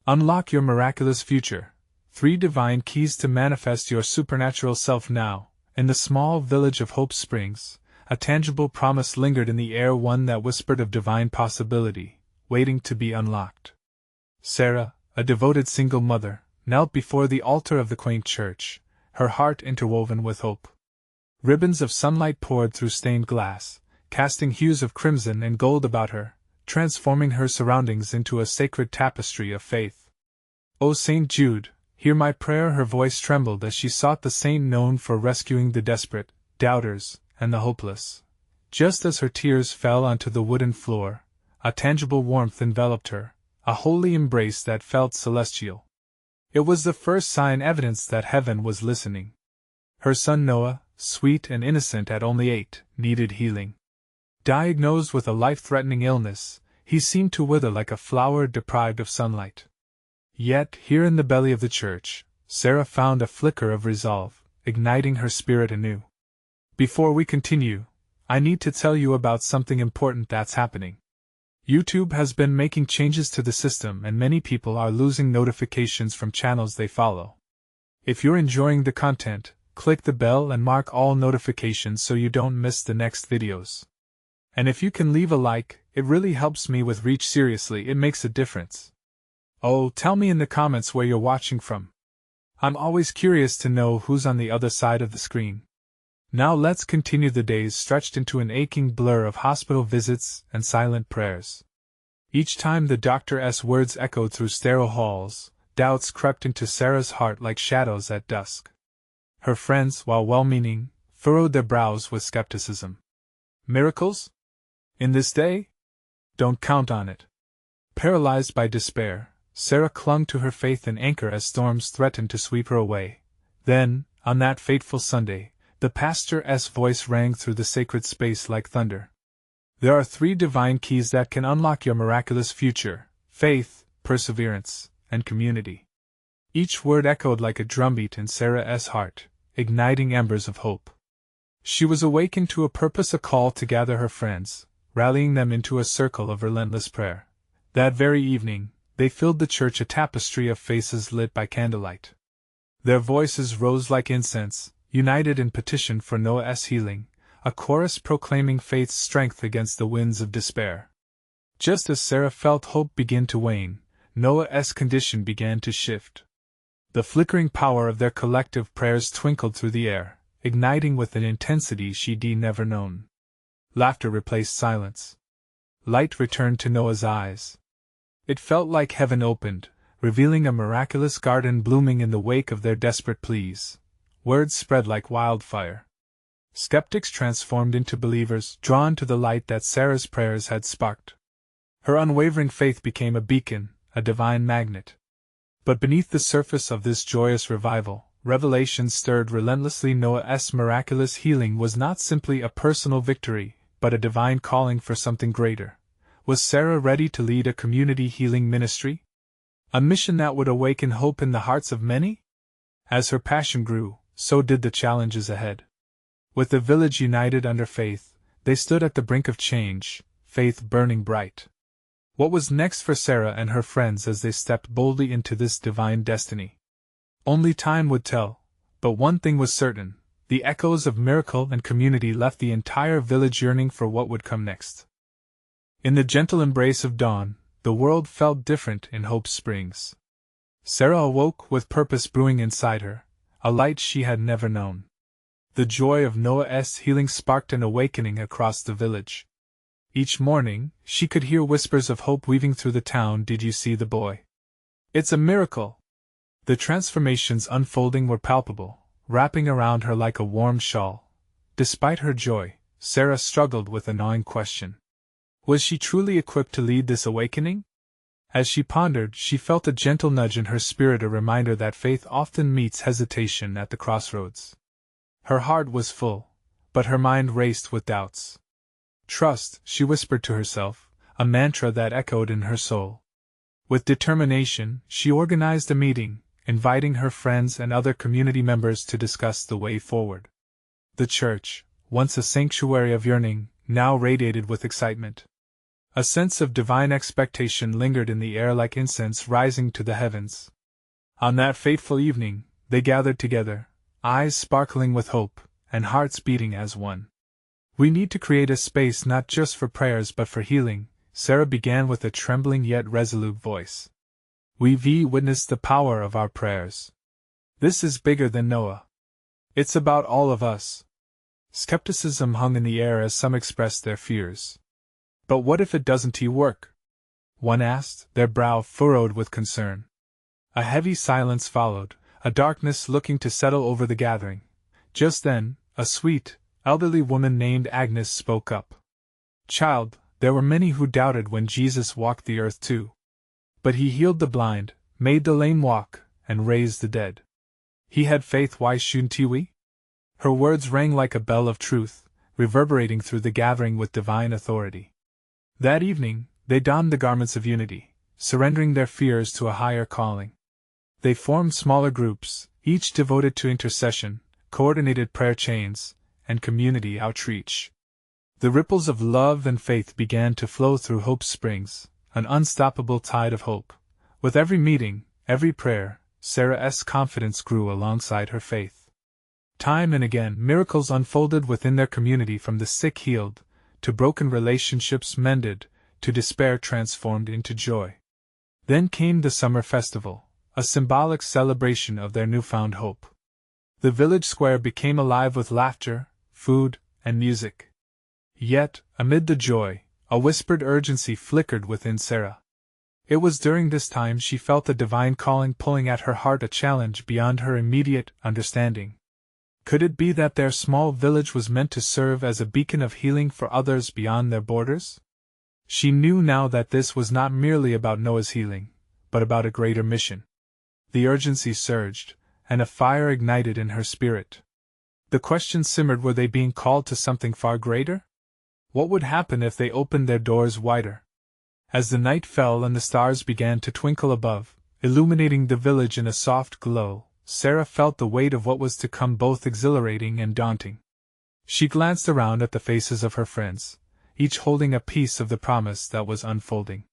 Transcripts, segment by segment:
Unlock your miraculous future. 3 divine keys to manifest your supernatural self now. In the small village of Hope Springs, a tangible promise lingered in the air, one that whispered of divine possibility, waiting to be unlocked. Sarah, a devoted single mother, knelt before the altar of the quaint church, her heart interwoven with hope. Ribbons of sunlight poured through stained glass, casting hues of crimson and gold about her, transforming her surroundings into a sacred tapestry of faith. "O Saint Jude, hear my prayer." Her voice trembled as she sought the saint known for rescuing the desperate, doubters, and the hopeless. Just as her tears fell onto the wooden floor, a tangible warmth enveloped her, a holy embrace that felt celestial. It was the first sign, evidence that heaven was listening. Her son Noah, sweet and innocent at only 8, needed healing. Diagnosed with a life-threatening illness, he seemed to wither like a flower deprived of sunlight. Yet, here in the belly of the church, Sarah found a flicker of resolve, igniting her spirit anew. Before we continue, I need to tell you about something important that's happening. YouTube has been making changes to the system, and many people are losing notifications from channels they follow. If you're enjoying the content, click the bell and mark all notifications so you don't miss the next videos. And if you can leave a like, it really helps me with reach. Seriously, it makes a difference. Oh, tell me in the comments where you're watching from. I'm always curious to know who's on the other side of the screen. Now let's continue. The days stretched into an aching blur of hospital visits and silent prayers. Each time the doctor's words echoed through sterile halls, doubts crept into Sarah's heart like shadows at dusk. Her friends, while well-meaning, furrowed their brows with skepticism. Miracles? In this day? Don't count on it. Paralyzed by despair, Sarah clung to her faith and anchor as storms threatened to sweep her away. Then, on that fateful Sunday, the pastor's voice rang through the sacred space like thunder. There are 3 divine keys that can unlock your miraculous future: faith, perseverance, and community. Each word echoed like a drumbeat in Sarah's heart, igniting embers of hope. She was awakened to a purpose, a call to gather her friends, rallying them into a circle of relentless prayer. That very evening, they filled the church, a tapestry of faces lit by candlelight. Their voices rose like incense, united in petition for Noah's healing, a chorus proclaiming faith's strength against the winds of despair. Just as Sarah felt hope begin to wane, Noah's condition began to shift. The flickering power of their collective prayers twinkled through the air, igniting with an intensity she'd never known. Laughter replaced silence. Light returned to Noah's eyes. It felt like heaven opened, revealing a miraculous garden blooming in the wake of their desperate pleas. Words spread like wildfire. Skeptics transformed into believers, drawn to the light that Sarah's prayers had sparked. Her unwavering faith became a beacon, a divine magnet. But beneath the surface of this joyous revival, revelation stirred relentlessly. Noah's miraculous healing was not simply a personal victory, but a divine calling for something greater. Was Sarah ready to lead a community healing ministry? A mission that would awaken hope in the hearts of many? As her passion grew, so did the challenges ahead. With the village united under faith, they stood at the brink of change, faith burning bright. What was next for Sarah and her friends as they stepped boldly into this divine destiny? Only time would tell, but one thing was certain: the echoes of miracle and community left the entire village yearning for what would come next. In the gentle embrace of dawn, the world felt different in Hope Springs. Sarah awoke with purpose brewing inside her, a light she had never known. The joy of Noah's healing sparked an awakening across the village. Each morning, she could hear whispers of hope weaving through the town. Did you see the boy? It's a miracle! The transformations unfolding were palpable, wrapping around her like a warm shawl. Despite her joy, Sarah struggled with a gnawing question. Was she truly equipped to lead this awakening? As she pondered, she felt a gentle nudge in her spirit, a reminder that faith often meets hesitation at the crossroads. Her heart was full, but her mind raced with doubts. Trust, she whispered to herself, a mantra that echoed in her soul. With determination, she organized a meeting, inviting her friends and other community members to discuss the way forward. The church, once a sanctuary of yearning, now radiated with excitement. A sense of divine expectation lingered in the air like incense rising to the heavens. On that fateful evening, they gathered together, eyes sparkling with hope, and hearts beating as one. "We need to create a space not just for prayers but for healing," Sarah began with a trembling yet resolute voice. "We've witnessed the power of our prayers. This is bigger than Noah. It's about all of us." Skepticism hung in the air as some expressed their fears. "But what if it doesn't work?" one asked, their brow furrowed with concern. A heavy silence followed, a darkness looking to settle over the gathering. Just then, a sweet, elderly woman named Agnes spoke up. "Child, there were many who doubted when Jesus walked the earth too. But he healed the blind, made the lame walk, and raised the dead. He had faith, why shouldn't we?" Her words rang like a bell of truth, reverberating through the gathering with divine authority. That evening, they donned the garments of unity, surrendering their fears to a higher calling. They formed smaller groups, each devoted to intercession, coordinated prayer chains, and community outreach. The ripples of love and faith began to flow through Hope Springs, an unstoppable tide of hope. With every meeting, every prayer, Sarah's confidence grew alongside her faith. Time and again, miracles unfolded within their community, from the sick healed, to broken relationships mended, to despair transformed into joy. Then came the summer festival, a symbolic celebration of their newfound hope. The village square became alive with laughter, food, and music. Yet, amid the joy, a whispered urgency flickered within Sarah. It was during this time she felt the divine calling pulling at her heart, a challenge beyond her immediate understanding. Could it be that their small village was meant to serve as a beacon of healing for others beyond their borders? She knew now that this was not merely about Noah's healing, but about a greater mission. The urgency surged, and a fire ignited in her spirit. The question simmered: were they being called to something far greater? What would happen if they opened their doors wider? As the night fell and the stars began to twinkle above, illuminating the village in a soft glow, Sarah felt the weight of what was to come, both exhilarating and daunting. She glanced around at the faces of her friends, each holding a piece of the promise that was unfolding.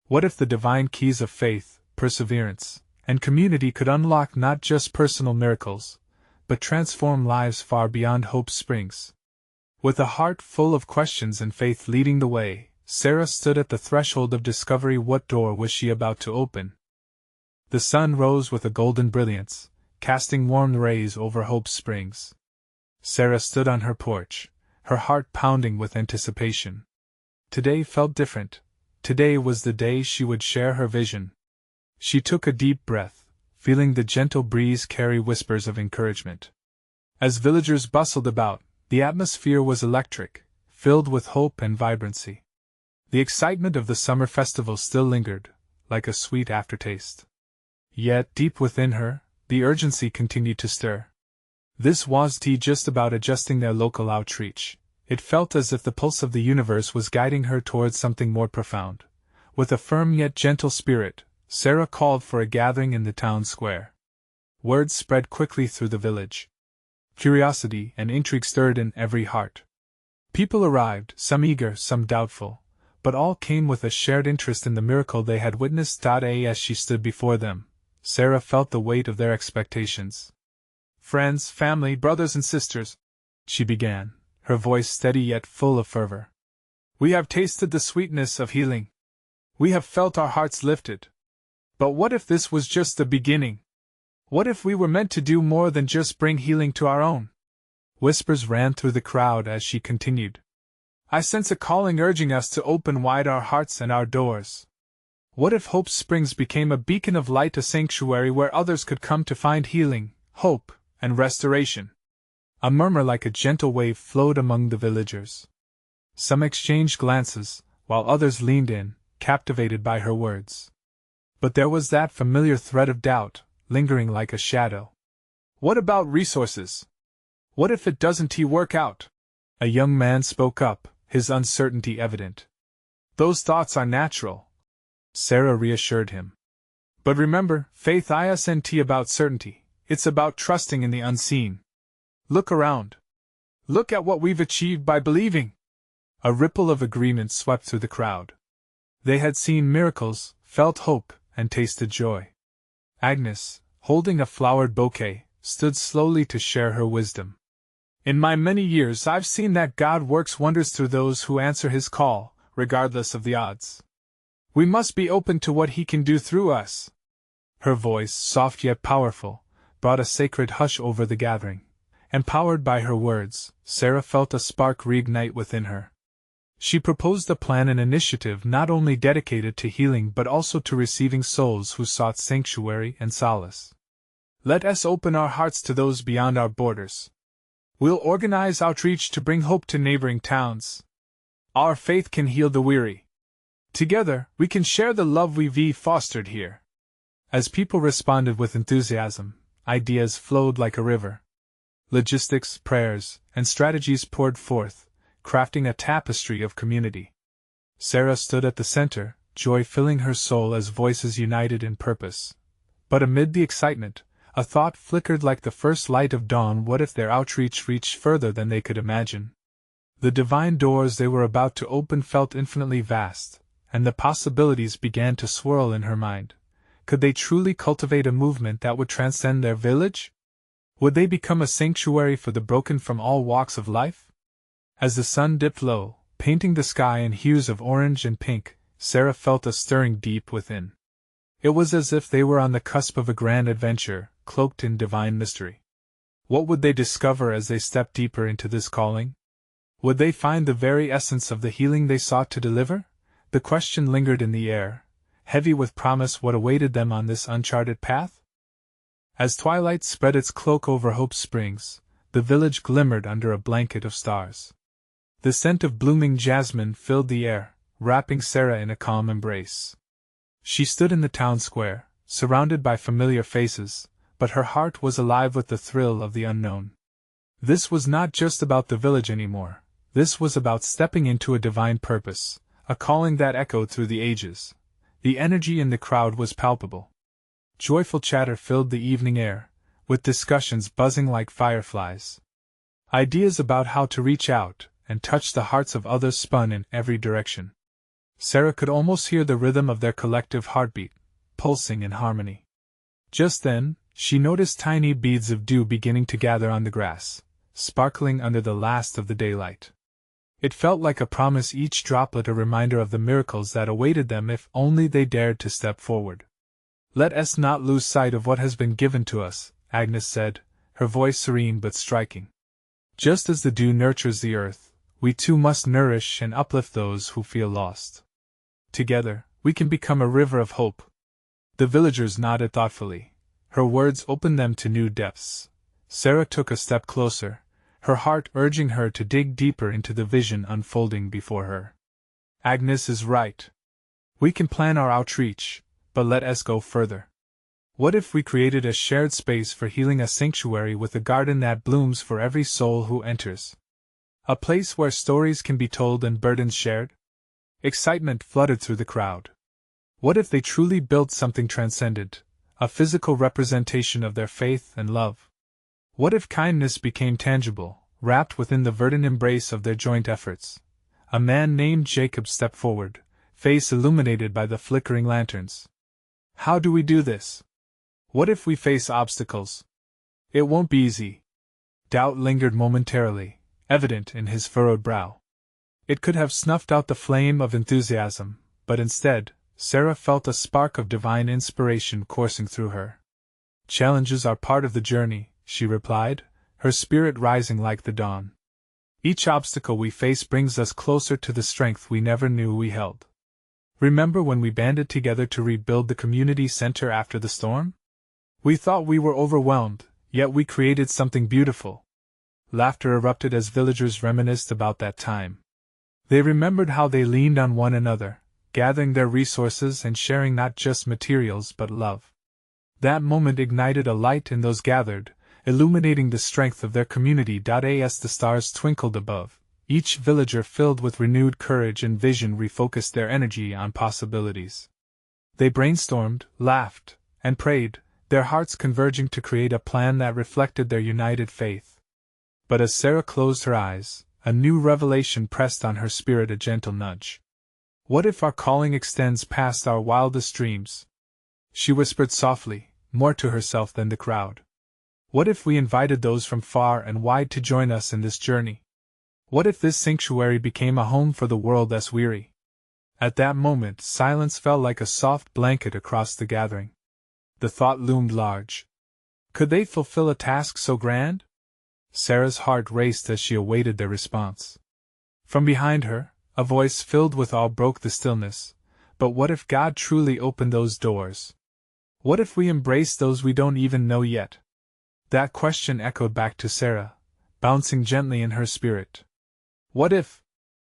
What if the divine keys of faith, perseverance, and community could unlock not just personal miracles, but transform lives far beyond Hope Springs? With a heart full of questions and faith leading the way, Sarah stood at the threshold of discovery. What door was she about to open? The sun rose with a golden brilliance, casting warm rays over Hope Springs. Sarah stood on her porch, her heart pounding with anticipation. Today felt different. Today was the day she would share her vision. She took a deep breath, feeling the gentle breeze carry whispers of encouragement. As villagers bustled about, the atmosphere was electric, filled with hope and vibrancy. The excitement of the summer festival still lingered, like a sweet aftertaste. Yet, deep within her, the urgency continued to stir. This wasn't just about adjusting their local outreach. It felt as if the pulse of the universe was guiding her towards something more profound. With a firm yet gentle spirit, Sarah called for a gathering in the town square. Word spread quickly through the village. Curiosity and intrigue stirred in every heart. People arrived, some eager, some doubtful, but all came with a shared interest in the miracle they had witnessed. As she stood before them, Sarah felt the weight of their expectations. "Friends, family, brothers and sisters," she began, her voice steady yet full of fervor. "We have tasted the sweetness of healing. We have felt our hearts lifted. But what if this was just the beginning? What if we were meant to do more than just bring healing to our own?" Whispers ran through the crowd as she continued. "I sense a calling urging us to open wide our hearts and our doors. What if Hope Springs became a beacon of light, a sanctuary where others could come to find healing, hope, and restoration?" A murmur like a gentle wave flowed among the villagers. Some exchanged glances, while others leaned in, captivated by her words. But there was that familiar thread of doubt, lingering like a shadow. "What about resources? What if it doesn't work out?" A young man spoke up, his uncertainty evident. "Those thoughts are natural," Sarah reassured him. "But remember, faith isn't about certainty, it's about trusting in the unseen. Look around. Look at what we've achieved by believing." A ripple of agreement swept through the crowd. They had seen miracles, felt hope, and tasted joy. Agnes, holding a flowered bouquet, stood slowly to share her wisdom. In my many years, I've seen that God works wonders through those who answer His call, regardless of the odds. We must be open to what He can do through us. Her voice, soft yet powerful, brought a sacred hush over the gathering. Empowered by her words, Sarah felt a spark reignite within her. She proposed a plan and initiative not only dedicated to healing but also to receiving souls who sought sanctuary and solace. Let us open our hearts to those beyond our borders. We'll organize outreach to bring hope to neighboring towns. Our faith can heal the weary. Together, we can share the love we've fostered here. As people responded with enthusiasm, ideas flowed like a river. Logistics, prayers, and strategies poured forth, crafting a tapestry of community. Sarah stood at the center, joy filling her soul as voices united in purpose. But amid the excitement, a thought flickered like the first light of dawn: what if their outreach reached further than they could imagine? The divine doors they were about to open felt infinitely vast, and the possibilities began to swirl in her mind. Could they truly cultivate a movement that would transcend their village? Would they become a sanctuary for the broken from all walks of life? As the sun dipped low, painting the sky in hues of orange and pink, Sarah felt a stirring deep within. It was as if they were on the cusp of a grand adventure, cloaked in divine mystery. What would they discover as they stepped deeper into this calling? Would they find the very essence of the healing they sought to deliver? The question lingered in the air, heavy with promise what awaited them on this uncharted path. As twilight spread its cloak over Hope Springs, the village glimmered under a blanket of stars. The scent of blooming jasmine filled the air, wrapping Sarah in a calm embrace. She stood in the town square, surrounded by familiar faces, but her heart was alive with the thrill of the unknown. This was not just about the village anymore. This was about stepping into a divine purpose, a calling that echoed through the ages. The energy in the crowd was palpable. Joyful chatter filled the evening air, with discussions buzzing like fireflies. Ideas about how to reach out and touch the hearts of others spun in every direction. Sarah could almost hear the rhythm of their collective heartbeat, pulsing in harmony. Just then, she noticed tiny beads of dew beginning to gather on the grass, sparkling under the last of the daylight. It felt like a promise, each droplet a reminder of the miracles that awaited them if only they dared to step forward. Let us not lose sight of what has been given to us, Agnes said, her voice serene but striking. Just as the dew nurtures the earth, we too must nourish and uplift those who feel lost. Together, we can become a river of hope. The villagers nodded thoughtfully. Her words opened them to new depths. Sarah took a step closer, her heart urging her to dig deeper into the vision unfolding before her. Agnes is right. We can plan our outreach, but let us go further. What if we created a shared space for healing, a sanctuary with a garden that blooms for every soul who enters? A place where stories can be told and burdens shared? Excitement flooded through the crowd. What if they truly built something transcendent, a physical representation of their faith and love? What if kindness became tangible, wrapped within the verdant embrace of their joint efforts? A man named Jacob stepped forward, face illuminated by the flickering lanterns. How do we do this? What if we face obstacles? It won't be easy. Doubt lingered momentarily, evident in his furrowed brow. It could have snuffed out the flame of enthusiasm, but instead, Sarah felt a spark of divine inspiration coursing through her. Challenges are part of the journey, she replied, her spirit rising like the dawn. Each obstacle we face brings us closer to the strength we never knew we held. Remember when we banded together to rebuild the community center after the storm? We thought we were overwhelmed, yet we created something beautiful. Laughter erupted as villagers reminisced about that time. They remembered how they leaned on one another, gathering their resources and sharing not just materials but love. That moment ignited a light in those gathered, illuminating the strength of their community. As the stars twinkled above, each villager filled with renewed courage and vision refocused their energy on possibilities. They brainstormed, laughed, and prayed, their hearts converging to create a plan that reflected their united faith. But as Sarah closed her eyes, a new revelation pressed on her spirit, a gentle nudge. What if our calling extends past our wildest dreams? She whispered softly, more to herself than the crowd. What if we invited those from far and wide to join us in this journey? What if this sanctuary became a home for the world that's weary? At that moment, silence fell like a soft blanket across the gathering. The thought loomed large. Could they fulfill a task so grand? Sarah's heart raced as she awaited their response. From behind her, a voice filled with awe broke the stillness. But what if God truly opened those doors? What if we embrace those we don't even know yet? That question echoed back to Sarah, bouncing gently in her spirit. What if?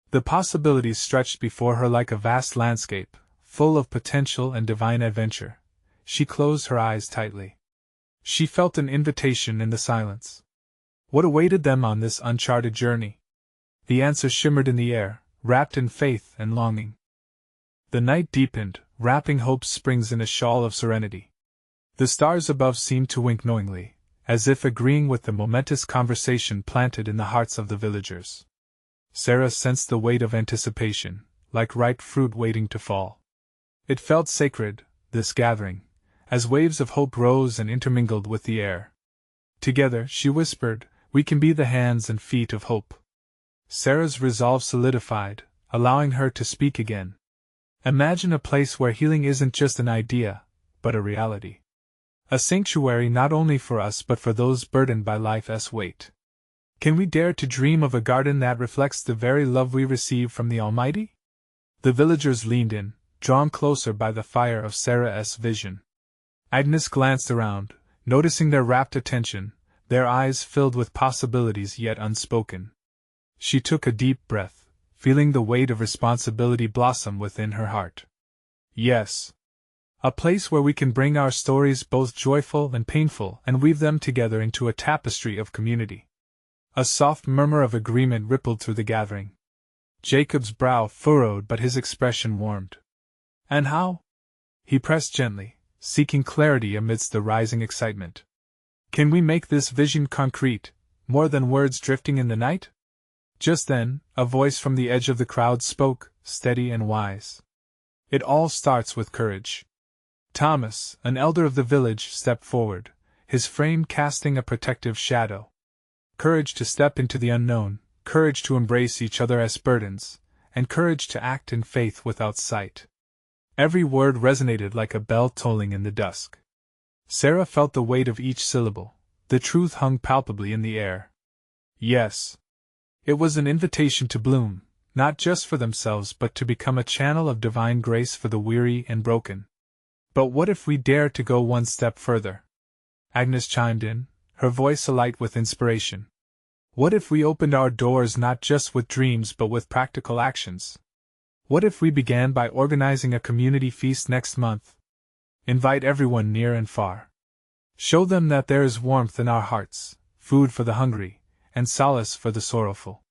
The possibilities stretched before her like a vast landscape, full of potential and divine adventure. She closed her eyes tightly. She felt an invitation in the silence. What awaited them on this uncharted journey? The answer shimmered in the air, wrapped in faith and longing. The night deepened, wrapping Hope Springs in a shawl of serenity. The stars above seemed to wink knowingly, as if agreeing with the momentous conversation planted in the hearts of the villagers. Sarah sensed the weight of anticipation, like ripe fruit waiting to fall. It felt sacred, this gathering, as waves of hope rose and intermingled with the air. Together, she whispered, we can be the hands and feet of hope. Sarah's resolve solidified, allowing her to speak again. Imagine a place where healing isn't just an idea, but a reality. A sanctuary not only for us but for those burdened by life's weight. Can we dare to dream of a garden that reflects the very love we receive from the Almighty? The villagers leaned in, drawn closer by the fire of Sarah's vision. Agnes glanced around, noticing their rapt attention, their eyes filled with possibilities yet unspoken. She took a deep breath, feeling the weight of responsibility blossom within her heart. Yes. A place where we can bring our stories both joyful and painful and weave them together into a tapestry of community. A soft murmur of agreement rippled through the gathering. Jacob's brow furrowed but his expression warmed. And how? He pressed gently, seeking clarity amidst the rising excitement. Can we make this vision concrete, more than words drifting in the night? Just then, a voice from the edge of the crowd spoke, steady and wise. It all starts with courage. Thomas, an elder of the village, stepped forward, his frame casting a protective shadow. Courage to step into the unknown, courage to embrace each other as burdens, and courage to act in faith without sight. Every word resonated like a bell tolling in the dusk. Sarah felt the weight of each syllable, the truth hung palpably in the air. Yes. It was an invitation to bloom, not just for themselves but to become a channel of divine grace for the weary and broken. But what if we dared to go one step further? Agnes chimed in, her voice alight with inspiration. What if we opened our doors not just with dreams but with practical actions? What if we began by organizing a community feast next month? Invite everyone near and far. Show them that there is warmth in our hearts, food for the hungry, and solace for the sorrowful.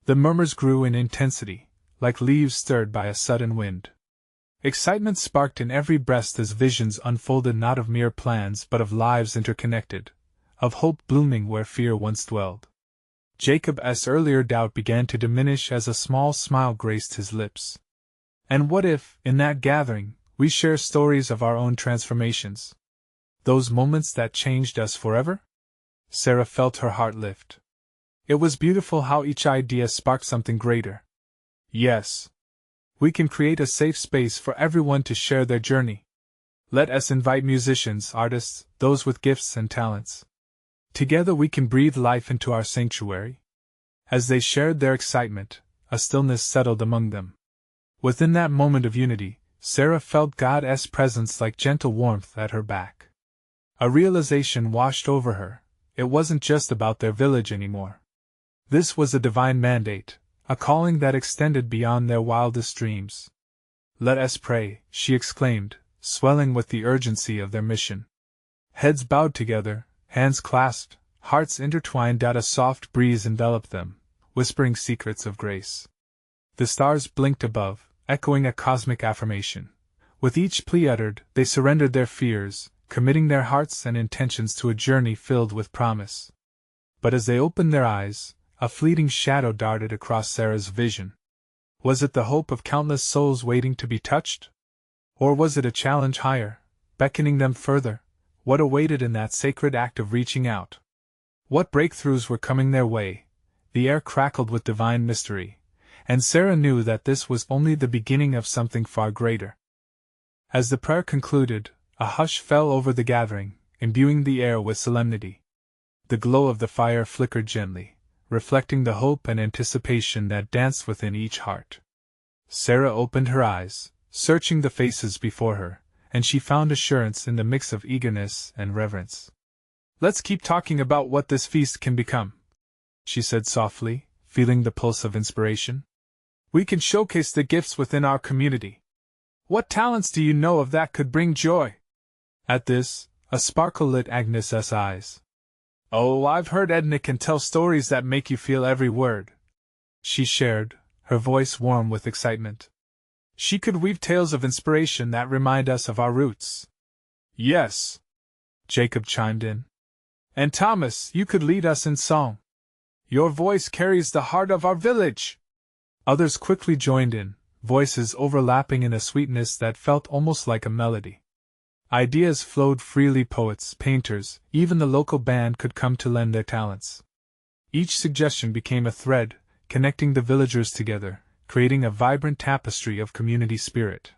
The murmurs grew in intensity, like leaves stirred by a sudden wind. Excitement sparked in every breast as visions unfolded not of mere plans but of lives interconnected, of hope blooming where fear once dwelled. Jacob's earlier doubt began to diminish as a small smile graced his lips. And what if, in that gathering, we share stories of our own transformations? Those moments that changed us forever? Sarah felt her heart lift. It was beautiful how each idea sparked something greater. Yes. We can create a safe space for everyone to share their journey. Let us invite musicians, artists, those with gifts and talents. Together we can breathe life into our sanctuary. As they shared their excitement, a stillness settled among them. Within that moment of unity, Sarah felt God's presence like gentle warmth at her back. A realization washed over her. It wasn't just about their village anymore. This was a divine mandate, a calling that extended beyond their wildest dreams. Let us pray, she exclaimed, swelling with the urgency of their mission. Heads bowed together, hands clasped, hearts intertwined. A soft breeze enveloped them, whispering secrets of grace. The stars blinked above, echoing a cosmic affirmation. With each plea uttered, they surrendered their fears, committing their hearts and intentions to a journey filled with promise. But as they opened their eyes, a fleeting shadow darted across Sarah's vision. Was it the hope of countless souls waiting to be touched? Or was it a challenge higher, beckoning them further? What awaited in that sacred act of reaching out? What breakthroughs were coming their way? The air crackled with divine mystery, and Sarah knew that this was only the beginning of something far greater. As the prayer concluded, a hush fell over the gathering, imbuing the air with solemnity. The glow of the fire flickered gently, reflecting the hope and anticipation that danced within each heart. Sarah opened her eyes, searching the faces before her, and she found assurance in the mix of eagerness and reverence. "Let's keep talking about what this feast can become," she said softly, feeling the pulse of inspiration. "We can showcase the gifts within our community. What talents do you know of that could bring joy?" At this, a sparkle lit Agnes's eyes. "Oh, I've heard Edna can tell stories that make you feel every word," she shared, her voice warm with excitement. "She could weave tales of inspiration that remind us of our roots." "Yes," Jacob chimed in. "And Thomas, you could lead us in song. Your voice carries the heart of our village." Others quickly joined in, voices overlapping in a sweetness that felt almost like a melody. Ideas flowed freely. Poets, painters, even the local band could come to lend their talents. Each suggestion became a thread, connecting the villagers together, creating a vibrant tapestry of community spirit.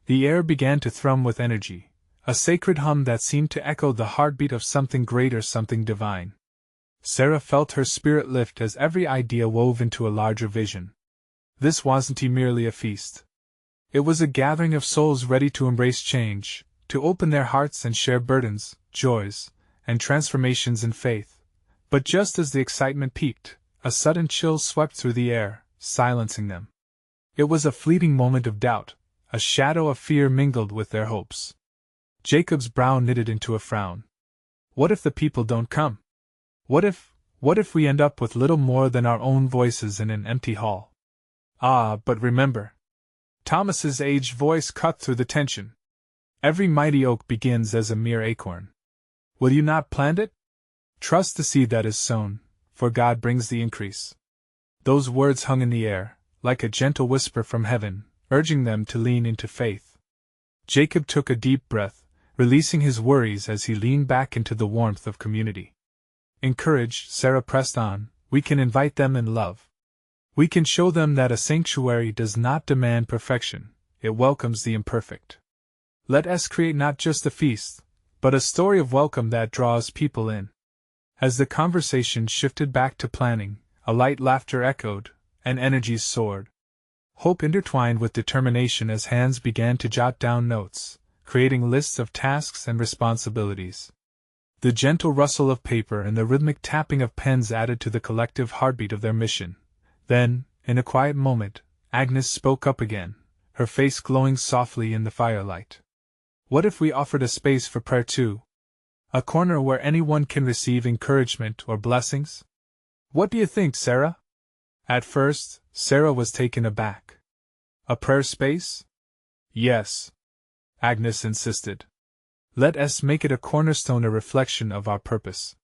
The air began to thrum with energy, a sacred hum that seemed to echo the heartbeat of something greater, something divine. Sarah felt her spirit lift as every idea wove into a larger vision. This wasn't merely a feast. It was a gathering of souls ready to embrace change, to open their hearts and share burdens, joys, and transformations in faith. But just as the excitement peaked, a sudden chill swept through the air, silencing them. It was a fleeting moment of doubt, a shadow of fear mingled with their hopes. Jacob's brow knitted into a frown. What if the people don't come? What if we end up with little more than our own voices in an empty hall? Ah, but remember. Thomas's aged voice cut through the tension. Every mighty oak begins as a mere acorn. Will you not plant it? Trust the seed that is sown, for God brings the increase. Those words hung in the air, like a gentle whisper from heaven, urging them to lean into faith. Jacob took a deep breath, releasing his worries as he leaned back into the warmth of community. Encouraged, Sarah pressed on, we can invite them in love. We can show them that a sanctuary does not demand perfection, it welcomes the imperfect. Let us create not just a feast, but a story of welcome that draws people in. As the conversation shifted back to planning, a light laughter echoed, and energies soared. Hope intertwined with determination as hands began to jot down notes, creating lists of tasks and responsibilities. The gentle rustle of paper and the rhythmic tapping of pens added to the collective heartbeat of their mission. Then, in a quiet moment, Agnes spoke up again, her face glowing softly in the firelight. What if we offered a space for prayer too? A corner where anyone can receive encouragement or blessings? What do you think, Sarah? At first, Sarah was taken aback. A prayer space? Yes, Agnes insisted. Let us make it a cornerstone, a reflection of our purpose.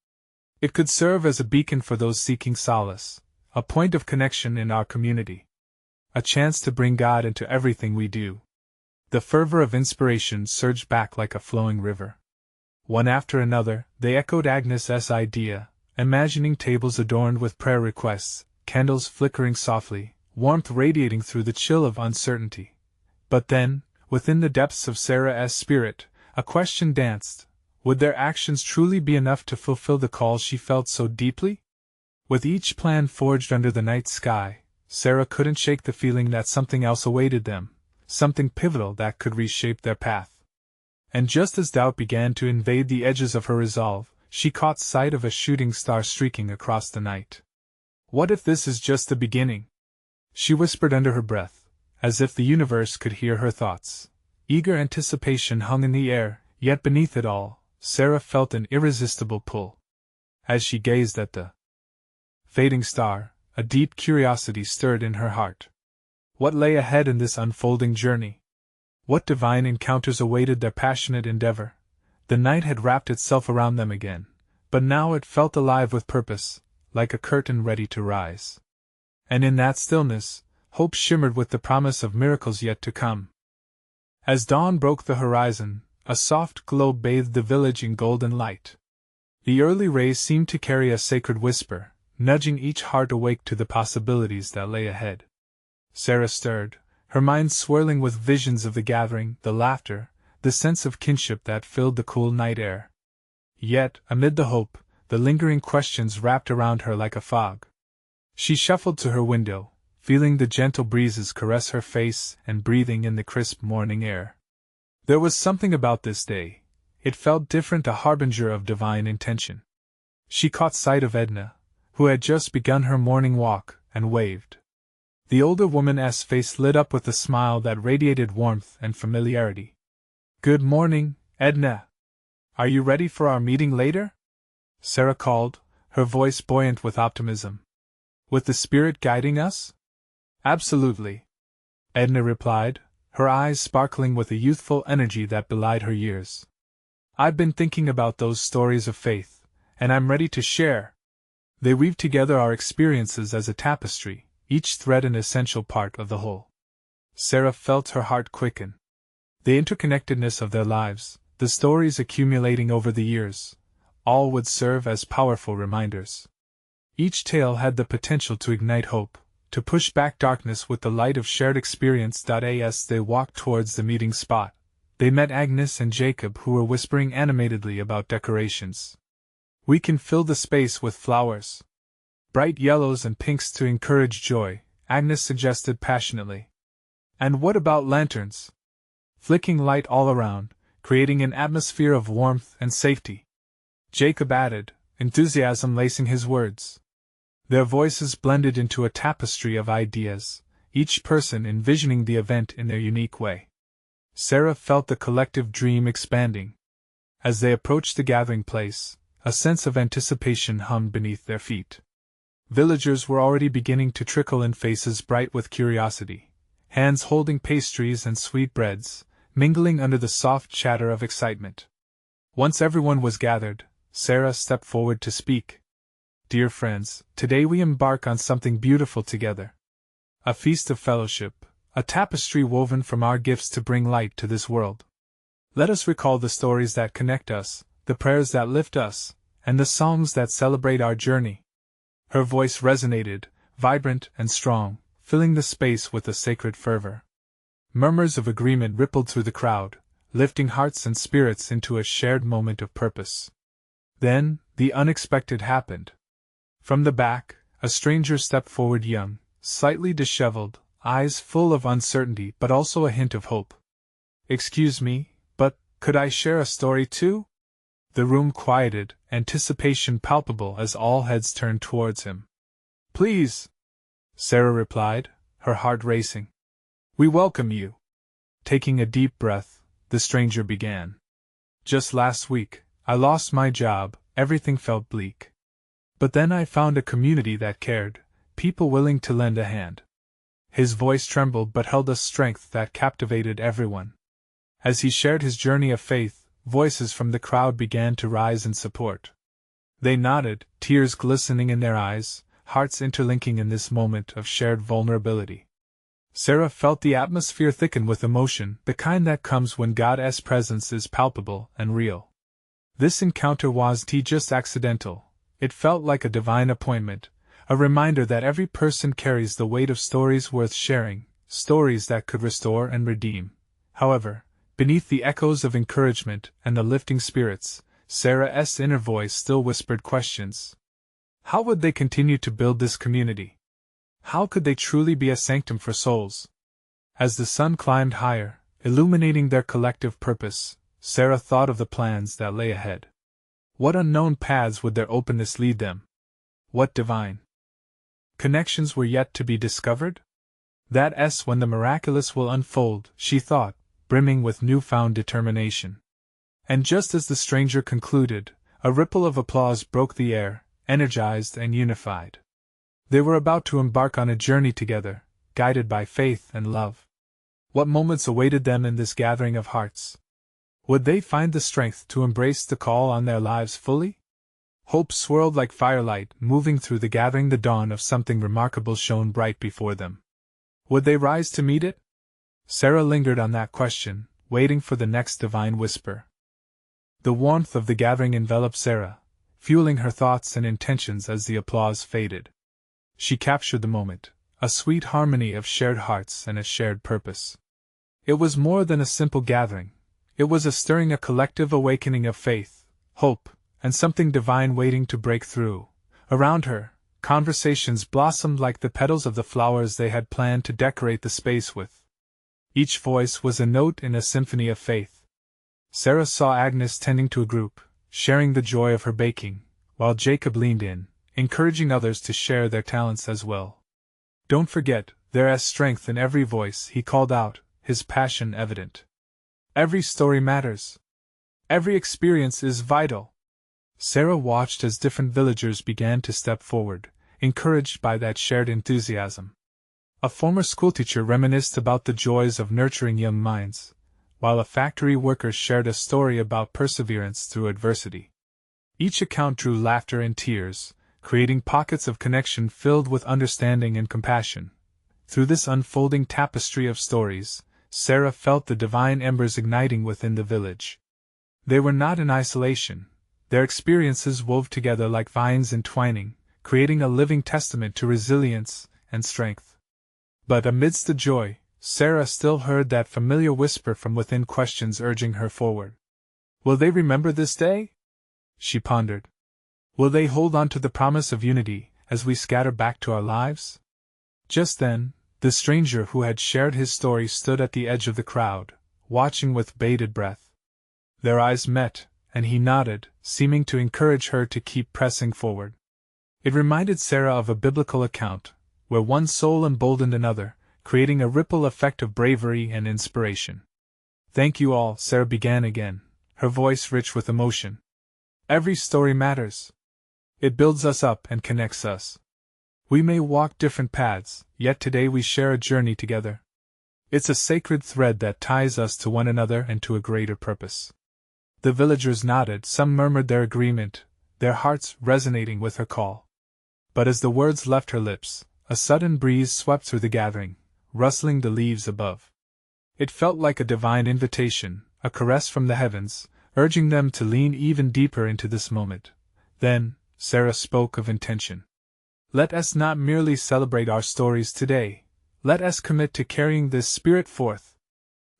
It could serve as a beacon for those seeking solace, a point of connection in our community. A chance to bring God into everything we do. The fervor of inspiration surged back like a flowing river. One after another, they echoed Agnes's idea, imagining tables adorned with prayer requests, candles flickering softly, warmth radiating through the chill of uncertainty. But then, within the depths of Sarah's spirit, a question danced. Would their actions truly be enough to fulfill the call she felt so deeply? With each plan forged under the night sky, Sarah couldn't shake the feeling that something else awaited them, something pivotal that could reshape their path. And just as doubt began to invade the edges of her resolve, she caught sight of a shooting star streaking across the night. What if this is just the beginning? She whispered under her breath, as if the universe could hear her thoughts. Eager anticipation hung in the air, yet beneath it all, Sarah felt an irresistible pull. As she gazed at the fading star, a deep curiosity stirred in her heart. What lay ahead in this unfolding journey? What divine encounters awaited their passionate endeavor? The night had wrapped itself around them again, but now it felt alive with purpose, like a curtain ready to rise. And in that stillness, hope shimmered with the promise of miracles yet to come. As dawn broke the horizon, a soft glow bathed the village in golden light. The early rays seemed to carry a sacred whisper, nudging each heart awake to the possibilities that lay ahead. Sarah stirred, her mind swirling with visions of the gathering, the laughter, the sense of kinship that filled the cool night air. Yet, amid the hope, the lingering questions wrapped around her like a fog. She shuffled to her window, feeling the gentle breezes caress her face and breathing in the crisp morning air. There was something about this day. It felt different, a harbinger of divine intention. She caught sight of Edna, who had just begun her morning walk, and waved. The older woman's face lit up with a smile that radiated warmth and familiarity. "Good morning, Edna. Are you ready for our meeting later?" Sarah called, her voice buoyant with optimism. "With the Spirit guiding us?" "Absolutely," Edna replied, her eyes sparkling with a youthful energy that belied her years. "I've been thinking about those stories of faith, and I'm ready to share. They weave together our experiences as a tapestry, each thread an essential part of the whole." Sarah felt her heart quicken. The interconnectedness of their lives, the stories accumulating over the years, all would serve as powerful reminders. Each tale had the potential to ignite hope, to push back darkness with the light of shared experience. As they walked towards the meeting spot, they met Agnes and Jacob, who were whispering animatedly about decorations. "We can fill the space with flowers. Bright yellows and pinks to encourage joy," Agnes suggested passionately. "And what about lanterns? Flicking light all around, creating an atmosphere of warmth and safety," Jacob added, enthusiasm lacing his words. Their voices blended into a tapestry of ideas, each person envisioning the event in their unique way. Sarah felt the collective dream expanding. As they approached the gathering place, a sense of anticipation hummed beneath their feet. Villagers were already beginning to trickle in, faces bright with curiosity, hands holding pastries and sweetbreads, mingling under the soft chatter of excitement. Once everyone was gathered, Sarah stepped forward to speak. "Dear friends, today we embark on something beautiful together. A feast of fellowship, a tapestry woven from our gifts to bring light to this world. Let us recall the stories that connect us, the prayers that lift us, and the songs that celebrate our journey." Her voice resonated, vibrant and strong, filling the space with a sacred fervor. Murmurs of agreement rippled through the crowd, lifting hearts and spirits into a shared moment of purpose. Then, the unexpected happened. From the back, a stranger stepped forward, young, slightly disheveled, eyes full of uncertainty but also a hint of hope. "Excuse me, but could I share a story too?" The room quieted, anticipation palpable as all heads turned towards him. "Please," Sarah replied, her heart racing. "We welcome you." Taking a deep breath, the stranger began. "Just last week, I lost my job, everything felt bleak. But then I found a community that cared, people willing to lend a hand." His voice trembled but held a strength that captivated everyone. As he shared his journey of faith, voices from the crowd began to rise in support. They nodded, tears glistening in their eyes, hearts interlinking in this moment of shared vulnerability. Sarah felt the atmosphere thicken with emotion, the kind that comes when God's presence is palpable and real. This encounter wasn't just accidental. It felt like a divine appointment, a reminder that every person carries the weight of stories worth sharing, stories that could restore and redeem. However, beneath the echoes of encouragement and the lifting spirits, Sarah's inner voice still whispered questions. How would they continue to build this community? How could they truly be a sanctum for souls? As the sun climbed higher, illuminating their collective purpose, Sarah thought of the plans that lay ahead. What unknown paths would their openness lead them? What divine connections were yet to be discovered? That's when the miraculous will unfold, she thought, brimming with newfound determination. And just as the stranger concluded, a ripple of applause broke the air, energized and unified. They were about to embark on a journey together, guided by faith and love. What moments awaited them in this gathering of hearts? Would they find the strength to embrace the call on their lives fully? Hope swirled like firelight, moving through the gathering. The dawn of something remarkable shone bright before them. Would they rise to meet it? Sarah lingered on that question, waiting for the next divine whisper. The warmth of the gathering enveloped Sarah, fueling her thoughts and intentions as the applause faded. She captured the moment, a sweet harmony of shared hearts and a shared purpose. It was more than a simple gathering. It was a collective awakening of faith, hope, and something divine waiting to break through. Around her, conversations blossomed like the petals of the flowers they had planned to decorate the space with. Each voice was a note in a symphony of faith. Sarah saw Agnes tending to a group, sharing the joy of her baking, while Jacob leaned in, encouraging others to share their talents as well. "Don't forget, there is strength in every voice," he called out, his passion evident. "Every story matters. Every experience is vital." Sarah watched as different villagers began to step forward, encouraged by that shared enthusiasm. A former schoolteacher reminisced about the joys of nurturing young minds, while a factory worker shared a story about perseverance through adversity. Each account drew laughter and tears, creating pockets of connection filled with understanding and compassion. Through this unfolding tapestry of stories, Sarah felt the divine embers igniting within the village. They were not in isolation. Their experiences wove together like vines entwining, creating a living testament to resilience and strength. But amidst the joy, Sarah still heard that familiar whisper from within, questions urging her forward. Will they remember this day? She pondered. Will they hold on to the promise of unity as we scatter back to our lives? Just then, the stranger who had shared his story stood at the edge of the crowd, watching with bated breath. Their eyes met, and he nodded, seeming to encourage her to keep pressing forward. It reminded Sarah of a biblical account, where one soul emboldened another, creating a ripple effect of bravery and inspiration. "Thank you all," Sarah began again, her voice rich with emotion. "Every story matters. It builds us up and connects us. We may walk different paths, yet today we share a journey together. It's a sacred thread that ties us to one another and to a greater purpose." The villagers nodded, some murmured their agreement, their hearts resonating with her call. But as the words left her lips, a sudden breeze swept through the gathering, rustling the leaves above. It felt like a divine invitation, a caress from the heavens, urging them to lean even deeper into this moment. Then, Sarah spoke of intention. "Let us not merely celebrate our stories today. Let us commit to carrying this spirit forth.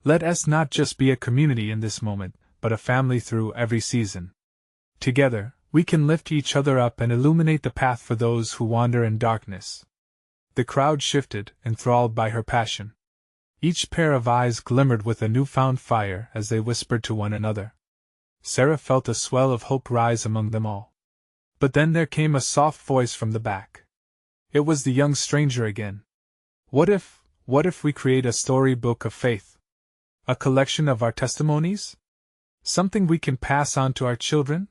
Let us not just be a community in this moment, but a family through every season. Together, we can lift each other up and illuminate the path for those who wander in darkness." The crowd shifted, enthralled by her passion. Each pair of eyes glimmered with a newfound fire as they whispered to one another. Sarah felt a swell of hope rise among them all. But then there came a soft voice from the back. It was the young stranger again. What if we create a storybook of faith? A collection of our testimonies? Something we can pass on to our children?"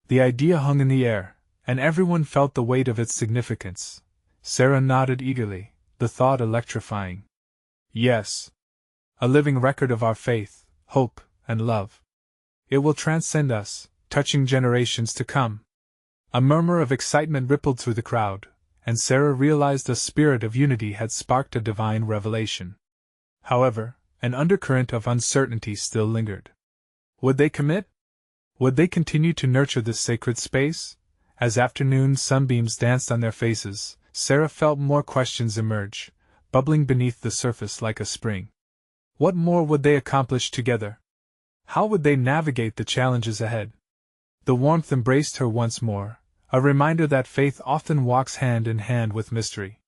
The idea hung in the air, and everyone felt the weight of its significance. Sarah nodded eagerly, the thought electrifying. "Yes. A living record of our faith, hope, and love. It will transcend us, touching generations to come." A murmur of excitement rippled through the crowd, and Sarah realized a spirit of unity had sparked a divine revelation. However, an undercurrent of uncertainty still lingered. Would they commit? Would they continue to nurture this sacred space? As afternoon sunbeams danced on their faces, Sarah felt more questions emerge, bubbling beneath the surface like a spring. What more would they accomplish together? How would they navigate the challenges ahead? The warmth embraced her once more, a reminder that faith often walks hand in hand with mystery.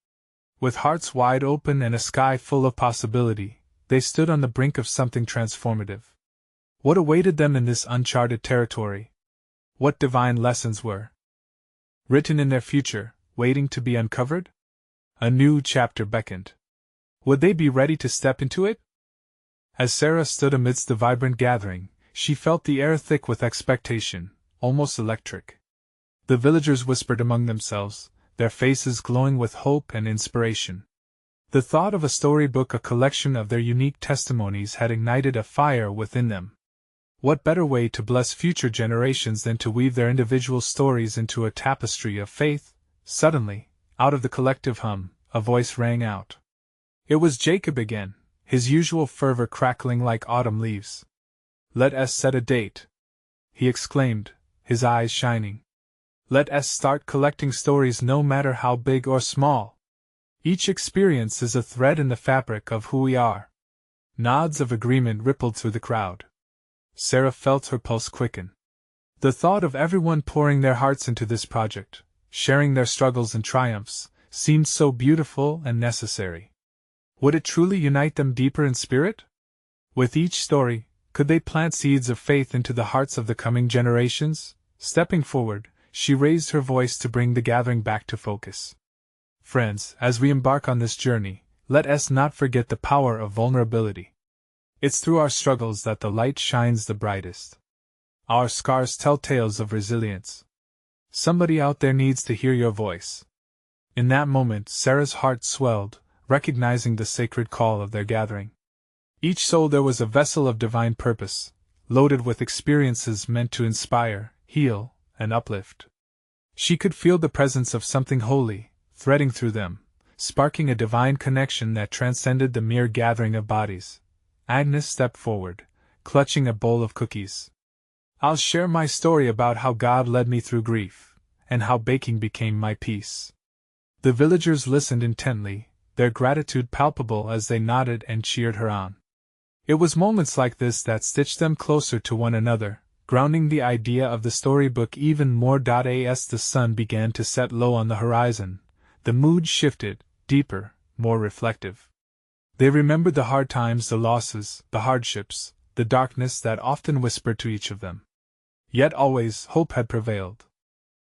With hearts wide open and a sky full of possibility, they stood on the brink of something transformative. What awaited them in this uncharted territory? What divine lessons were written in their future, waiting to be uncovered? A new chapter beckoned. Would they be ready to step into it? As Sarah stood amidst the vibrant gathering, she felt the air thick with expectation, almost electric. The villagers whispered among themselves, their faces glowing with hope and inspiration. The thought of a storybook, a collection of their unique testimonies, had ignited a fire within them. What better way to bless future generations than to weave their individual stories into a tapestry of faith? Suddenly, out of the collective hum, a voice rang out. It was Jacob again, his usual fervor crackling like autumn leaves. "Let us set a date," he exclaimed, his eyes shining. "Let us start collecting stories no matter how big or small. Each experience is a thread in the fabric of who we are." Nods of agreement rippled through the crowd. Sarah felt her pulse quicken. The thought of everyone pouring their hearts into this project, sharing their struggles and triumphs, seemed so beautiful and necessary. Would it truly unite them deeper in spirit? With each story, could they plant seeds of faith into the hearts of the coming generations? Stepping forward, she raised her voice to bring the gathering back to focus. "Friends, as we embark on this journey, let us not forget the power of vulnerability. It's through our struggles that the light shines the brightest. Our scars tell tales of resilience. Somebody out there needs to hear your voice." In that moment, Sarah's heart swelled, recognizing the sacred call of their gathering. Each soul there was a vessel of divine purpose, loaded with experiences meant to inspire, heal, and uplift. She could feel the presence of something holy, threading through them, sparking a divine connection that transcended the mere gathering of bodies. Agnes stepped forward, clutching a bowl of cookies. "I'll share my story about how God led me through grief, and how baking became my peace." The villagers listened intently, their gratitude palpable as they nodded and cheered her on. It was moments like this that stitched them closer to one another, grounding the idea of the storybook even more. As the sun began to set low on the horizon, the mood shifted, deeper, more reflective. They remembered the hard times, the losses, the hardships, the darkness that often whispered to each of them. Yet always, hope had prevailed.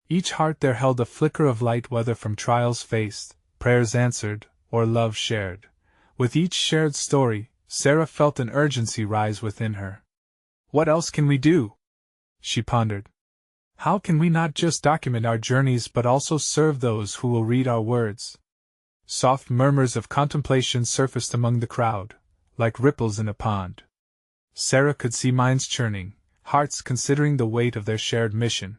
Each heart there held a flicker of light, whether from trials faced, prayers answered, or love shared. With each shared story, Sarah felt an urgency rise within her. "What else can we do?" she pondered. "How can we not just document our journeys but also serve those who will read our words?" Soft murmurs of contemplation surfaced among the crowd, like ripples in a pond. Sarah could see minds churning, hearts considering the weight of their shared mission.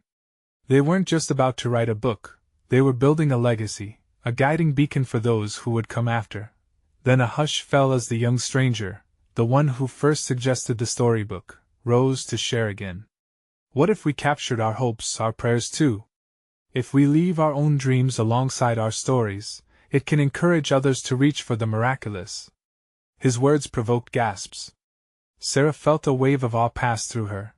They weren't just about to write a book, they were building a legacy, a guiding beacon for those who would come after. Then a hush fell as the young stranger, the one who first suggested the storybook, rose to share again. "What if we captured our hopes, our prayers too? If we leave our own dreams alongside our stories, it can encourage others to reach for the miraculous." His words provoked gasps. Sarah felt a wave of awe pass through her.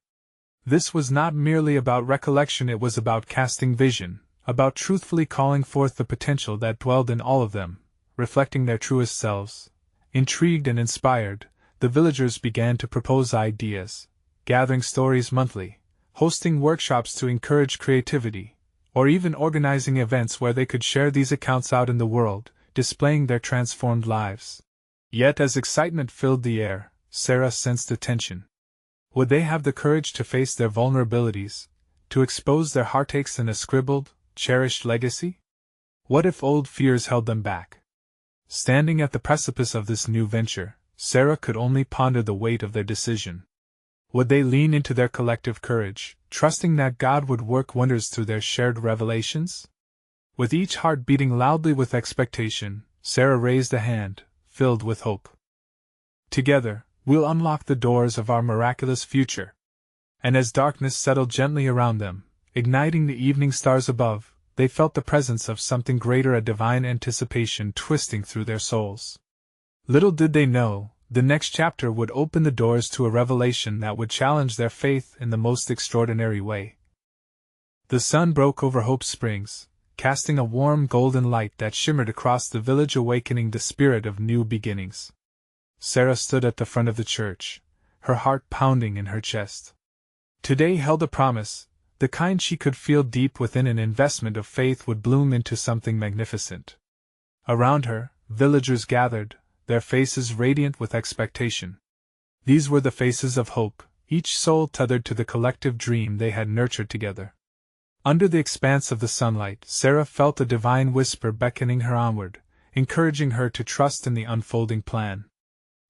This was not merely about recollection, it was about casting vision, about truthfully calling forth the potential that dwelled in all of them, reflecting their truest selves. Intrigued and inspired, the villagers began to propose ideas, gathering stories monthly, hosting workshops to encourage creativity, or even organizing events where they could share these accounts out in the world, displaying their transformed lives. Yet as excitement filled the air, Sarah sensed a tension. Would they have the courage to face their vulnerabilities, to expose their heartaches in a scribbled, cherished legacy? What if old fears held them back? Standing at the precipice of this new venture, Sarah could only ponder the weight of their decision. Would they lean into their collective courage, trusting that God would work wonders through their shared revelations? With each heart beating loudly with expectation, Sarah raised a hand, filled with hope. "Together, we'll unlock the doors of our miraculous future." And as darkness settled gently around them, igniting the evening stars above, they felt the presence of something greater, a divine anticipation twisting through their souls. Little did they know, the next chapter would open the doors to a revelation that would challenge their faith in the most extraordinary way. The sun broke over Hope Springs, casting a warm golden light that shimmered across the village, awakening the spirit of new beginnings. Sarah stood at the front of the church, her heart pounding in her chest. Today held a promise, the kind she could feel deep within. An investment of faith would bloom into something magnificent. Around her, villagers gathered, their faces radiant with expectation. These were the faces of hope, each soul tethered to the collective dream they had nurtured together. Under the expanse of the sunlight, Sarah felt a divine whisper beckoning her onward, encouraging her to trust in the unfolding plan.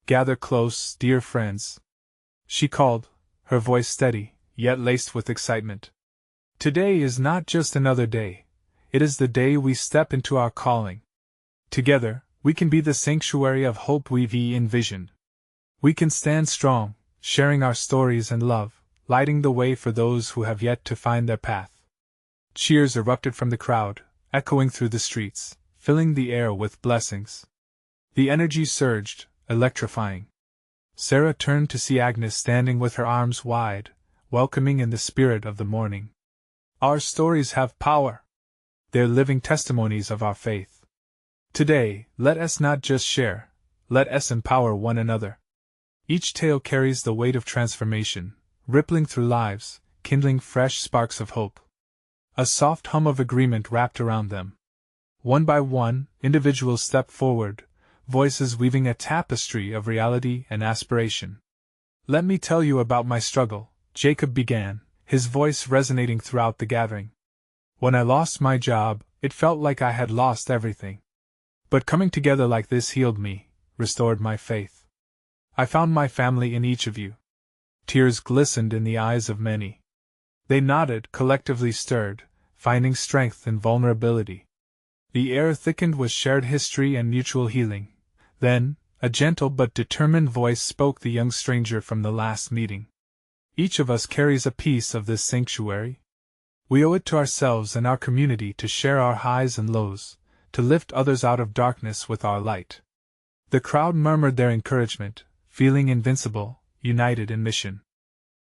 "Gather close, dear friends," she called, her voice steady, yet laced with excitement. "Today is not just another day, it is the day we step into our calling. Together, we can be the sanctuary of hope we've envisioned. We can stand strong, sharing our stories and love, lighting the way for those who have yet to find their path. Cheers erupted from the crowd, echoing through the streets, filling the air with blessings. The energy surged, electrifying. Sarah turned to see Agnes standing with her arms wide, welcoming in the spirit of the morning. Our stories have power. They're living testimonies of our faith. Today, let us not just share, let us empower one another. Each tale carries the weight of transformation, rippling through lives, kindling fresh sparks of hope. A soft hum of agreement wrapped around them. One by one, individuals stepped forward, voices weaving a tapestry of reality and aspiration. Let me tell you about my struggle, Jacob began, his voice resonating throughout the gathering. When I lost my job, it felt like I had lost everything. But coming together like this healed me, restored my faith. I found my family in each of you. Tears glistened in the eyes of many. They nodded, collectively stirred, finding strength in vulnerability. The air thickened with shared history and mutual healing. Then, a gentle but determined voice spoke the young stranger from the last meeting. Each of us carries a piece of this sanctuary. We owe it to ourselves and our community to share our highs and lows, to lift others out of darkness with our light. The crowd murmured their encouragement, feeling invincible, united in mission.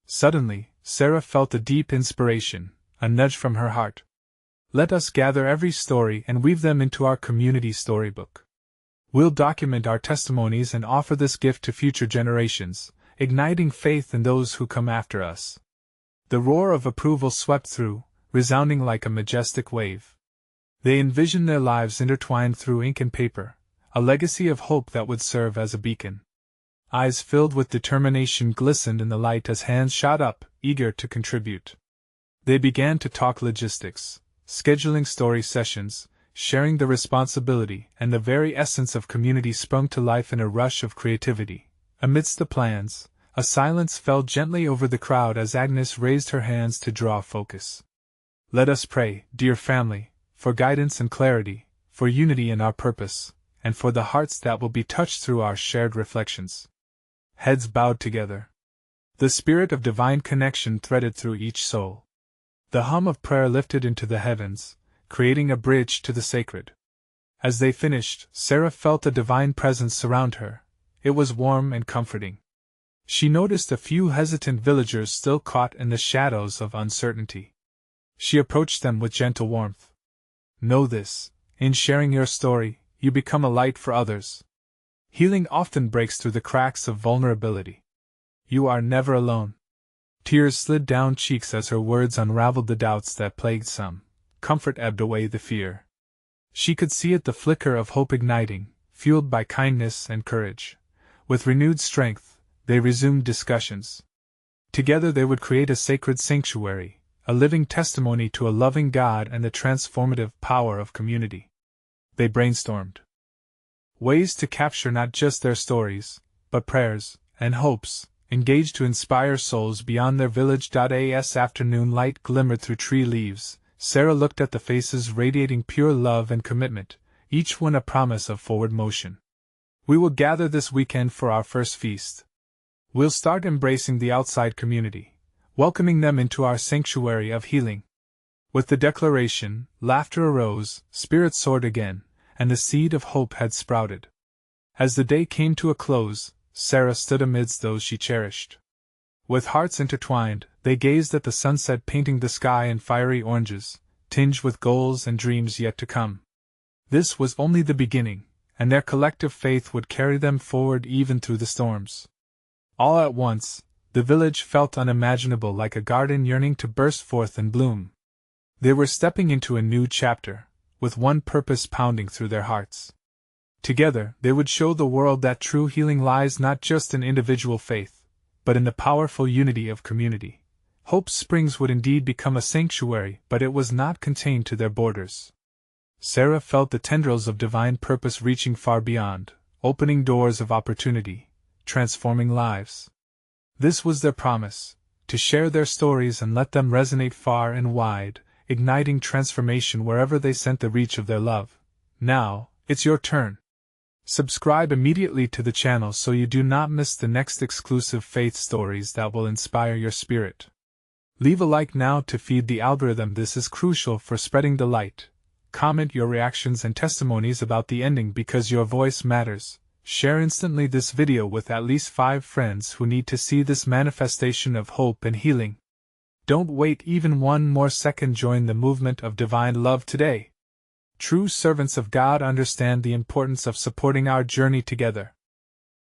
Suddenly, Sarah felt a deep inspiration, a nudge from her heart. Let us gather every story and weave them into our community storybook. We'll document our testimonies and offer this gift to future generations, igniting faith in those who come after us. The roar of approval swept through, resounding like a majestic wave. They envisioned their lives intertwined through ink and paper, a legacy of hope that would serve as a beacon. Eyes filled with determination glistened in the light as hands shot up, eager to contribute. They began to talk logistics, scheduling story sessions, sharing the responsibility, and the very essence of community sprung to life in a rush of creativity. Amidst the plans, a silence fell gently over the crowd as Agnes raised her hands to draw focus. Let us pray, dear family, for guidance and clarity, for unity in our purpose, and for the hearts that will be touched through our shared reflections. Heads bowed together. The spirit of divine connection threaded through each soul. The hum of prayer lifted into the heavens, creating a bridge to the sacred. As they finished, Sarah felt a divine presence surround her. It was warm and comforting. She noticed a few hesitant villagers still caught in the shadows of uncertainty. She approached them with gentle warmth. Know this, in sharing your story, you become a light for others. Healing often breaks through the cracks of vulnerability. You are never alone. Tears slid down cheeks as her words unraveled the doubts that plagued some. Comfort ebbed away the fear. She could see it, the flicker of hope igniting, fueled by kindness and courage. With renewed strength, they resumed discussions. Together they would create a sacred sanctuary, a living testimony to a loving God and the transformative power of community. They brainstormed ways to capture not just their stories, but prayers and hopes, engaged to inspire souls beyond their village. As afternoon light glimmered through tree leaves, Sarah looked at the faces radiating pure love and commitment, each one a promise of forward motion. We will gather this weekend for our first feast. We'll start embracing the outside community, welcoming them into our sanctuary of healing. With the declaration, laughter arose, spirits soared again, and the seed of hope had sprouted. As the day came to a close, Sarah stood amidst those she cherished. With hearts intertwined, they gazed at the sunset painting the sky in fiery oranges, tinged with goals and dreams yet to come. This was only the beginning, and their collective faith would carry them forward even through the storms. All at once, the village felt unimaginable, like a garden yearning to burst forth and bloom. They were stepping into a new chapter, with one purpose pounding through their hearts. Together, they would show the world that true healing lies not just in individual faith, but in the powerful unity of community. Hope Springs would indeed become a sanctuary, but it was not contained to their borders. Sarah felt the tendrils of divine purpose reaching far beyond, opening doors of opportunity, transforming lives. This was their promise, to share their stories and let them resonate far and wide, igniting transformation wherever they sent the reach of their love. Now, it's your turn. Subscribe immediately to the channel so you do not miss the next exclusive faith stories that will inspire your spirit. Leave a like now to feed the algorithm. This is crucial for spreading the light. Comment your reactions and testimonies about the ending because your voice matters. Share instantly this video with at least 5 friends who need to see this manifestation of hope and healing. Don't wait even one more second. Join the movement of divine love today. True servants of God understand the importance of supporting our journey together.